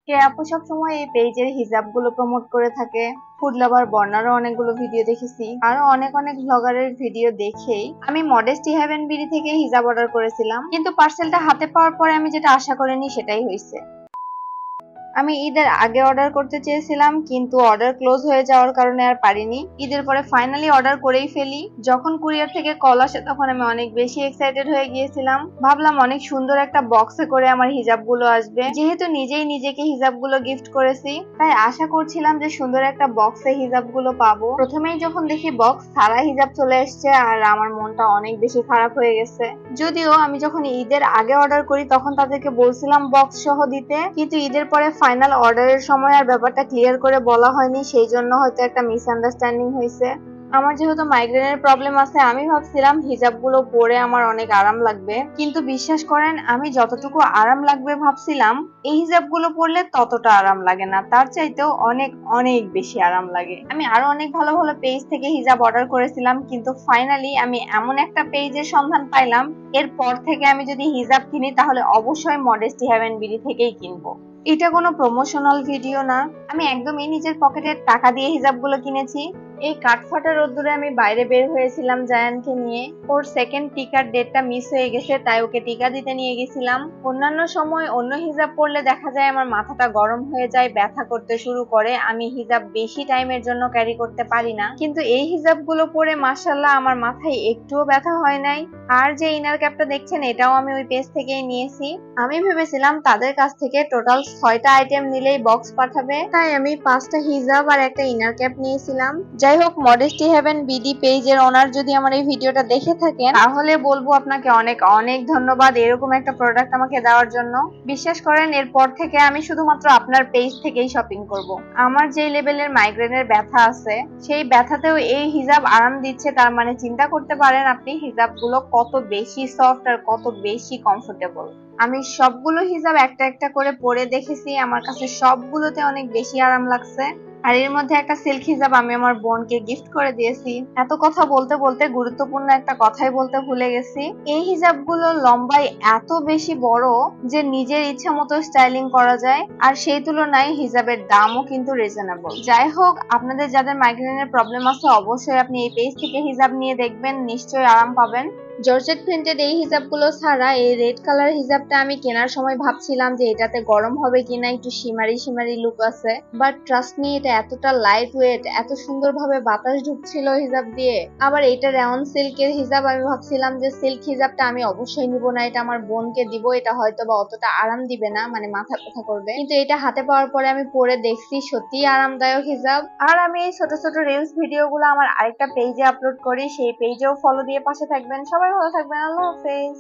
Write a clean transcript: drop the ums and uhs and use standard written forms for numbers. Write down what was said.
কে আপু সবসময় এই পেজের হিজাব গুলো প্রমোট করে থাকে। ফুড লাভার বর্ণারও অনেকগুলো ভিডিও দেখেছি, আরো অনেক অনেক ব্লগারের ভিডিও দেখেই আমি মডেস্টি হেভেন বিডি থেকে হিজাব অর্ডার করেছিলাম, কিন্তু পার্সেলটা হাতে পাওয়ার পরে আমি যেটা আশা করিনি সেটাই হয়েছে। আমি ঈদের আগে অর্ডার করতে চেয়েছিলাম, কিন্তু অর্ডার ক্লোজ হয়ে যাওয়ার কারণে আর পারিনি। ঈদের পরে ফাইনালি অর্ডার করেই ফেলি। যখন কুরিয়ার থেকে কল আসে তখন আমি অনেক বেশি এক্সাইটেড হয়ে গিয়েছিলাম। ভাবলাম অনেক সুন্দর একটা বক্সে করে আমার হিজাবগুলো আসবে। যেহেতু নিজেই নিজেকে হিজাবগুলো গিফট করেছি, তাই আশা করছিলাম যে সুন্দর একটা বক্সে হিজাবগুলো পাবো। প্রথমেই যখন দেখি বক্স ছাড়া হিজাব চলে এসছে, আর আমার মনটা অনেক বেশি খারাপ হয়ে গেছে। যদিও আমি যখন ঈদের আগে অর্ডার করি তখন তাদেরকে বলছিলাম বক্স সহ দিতে, কিন্তু ঈদের পরে ফাইনাল অর্ডারের সময় আর ব্যাপারটা ক্লিয়ার করে বলা হয়নি, সেই জন্য হয়তো একটা মিসআন্ডারস্ট্যান্ডিং হয়েছে। আমার যেহেতু মাইগ্রেনের প্রবলেম আছে, আমি ভাবছিলাম হিজাবগুলো পরে আমার অনেক আরাম লাগবে, কিন্তু বিশ্বাস করেন আমি যতটুকু আরাম লাগবে ভাবছিলাম এই হিজাবগুলো পরলে ততটা আরাম লাগে না, তার চাইতেও অনেক অনেক বেশি আরাম লাগে। আমি আরো অনেক ভালো ভালো পেজ থেকে হিজাব অর্ডার করেছিলাম, কিন্তু ফাইনালি আমি এমন একটা পেজের সন্ধান পাইলাম, এরপর থেকে আমি যদি হিজাব কিনি তাহলে অবশ্যই মডেস্টি হেভেন বিডি থেকেই কিনবো। এটা কোনো প্রমোশনাল ভিডিও না, আমি একদমই নিজের পকেটের টাকা দিয়ে হিজাবগুলো কিনেছি। এই কাঠফাটা রোদ্দুরে আমি বাইরে বের হয়েছিলাম জায়ানকে নিয়ে। ওর সেকেন্ড টিকার ডেটটা মিস হয়ে গেছে, তাই ওকে টিকা দিতে নিয়ে গেছিলাম। অন্যান্য সময় অন্য হিজাব পরলে দেখা যায় আমার মাথাটা গরম হয়ে যায়, ব্যথা করতে শুরু করে, আমি হিজাব বেশি টাইমের জন্য ক্যারি করতে পারি না। কিন্তু এই হিজাবগুলো পরে মাশাআল্লাহ আমার মাথায় একটুও ব্যথা হয় নাই। আর যে ইনার ক্যাপটা দেখছেন এটাও আমি ওই পেজ থেকেই নিয়েছি। আমি ভেবেছিলাম তাদের কাছ থেকে টোটাল 6টা আইটেম নিলেই বক্স পাঠাবে, তাই আমি 5টা হিজাব আর একটা ইনার ক্যাপ নিয়েছিলাম। যাই হোক, মডেস্টি হেভেন বিডি পেজের ওনার যদি আমার এই ভিডিওটা দেখে থাকেন তাহলে বলবো আপনাকে অনেক অনেক ধন্যবাদ এরকম একটা প্রোডাক্ট আমাকে দেওয়ার জন্য। বিশ্বাস করেন এরপর থেকে আমি শুধুমাত্র আপনার পেজ থেকেই শপিং করব। আমার যে লেভেলের মাইগ্রেনের ব্যথা আছে সেই ব্যথাতেও এই হিজাব আরাম দিচ্ছে, তার মানে চিন্তা করতে পারেন আপনি হিজাবগুলো কত বেশি সফট আর কত বেশি কমফোর্টেবল। আমি সবগুলো হিজাব একটা একটা করে পরে দেখেছি, আমার কাছে সবগুলোতে অনেক বেশি আরাম লাগছে। আর এর মধ্যে একটা সিল্ক হিজাব আমি আমার বোনকে গিফট করে দিয়েছি। এত কথা বলতে বলতে গুরুত্বপূর্ণ একটা কথাই বলতে ভুলে গেছি। এই হিজাবগুলো লম্বায় এত বেশি বড় যে নিজের ইচ্ছা মতো স্টাইলিং করা যায়, আর সেই তুলনায় হিজাবের দামও কিন্তু রিজনেবল। যাই হোক, আপনাদের যাদের মাইগ্রেনের প্রবলেম আছে অবশ্যই আপনি এই পেজ থেকে হিজাব নিয়ে দেখবেন, নিশ্চয়ই আরাম পাবেন। জর্জেট প্রিন্টেড এই হিজাবগুলো ছাড়া এই রেড কালার হিজাবটা আমি কেনার সময় ভাবছিলাম যে এটাতে গরম হবে কিনা, একটু শিমারি শিমারি লুক আছে, বাট ট্রাস্ট মি এটা এতটা লাইট ওয়েট, এত সুন্দরভাবে বাতাস ঢুকছিল হিজাব দিয়ে। আবার এটা রেওন সিল্কের হিজাব, আমি ভাবছিলাম যে সিল্ক হিজাবটা আমি অবশ্যই নিব না, এটা আমার বোনকে দিব, এটা হয়তো বা অতটা আরাম দিবে না, মানে মাথা ব্যথা করবে। কিন্তু এটা হাতে পাওয়ার পরে আমি পরে দেখছি সত্যি আরামদায়ক হিজাব। আর আমি এই ছোট ছোট রিলস ভিডিও গুলো আমার আরেকটা পেজে আপলোড করি, সেই পেজেও ফলো দিয়ে পাশে থাকবেন। সবাই ভালো থাকবেন, আল্লাহ হাফেজ।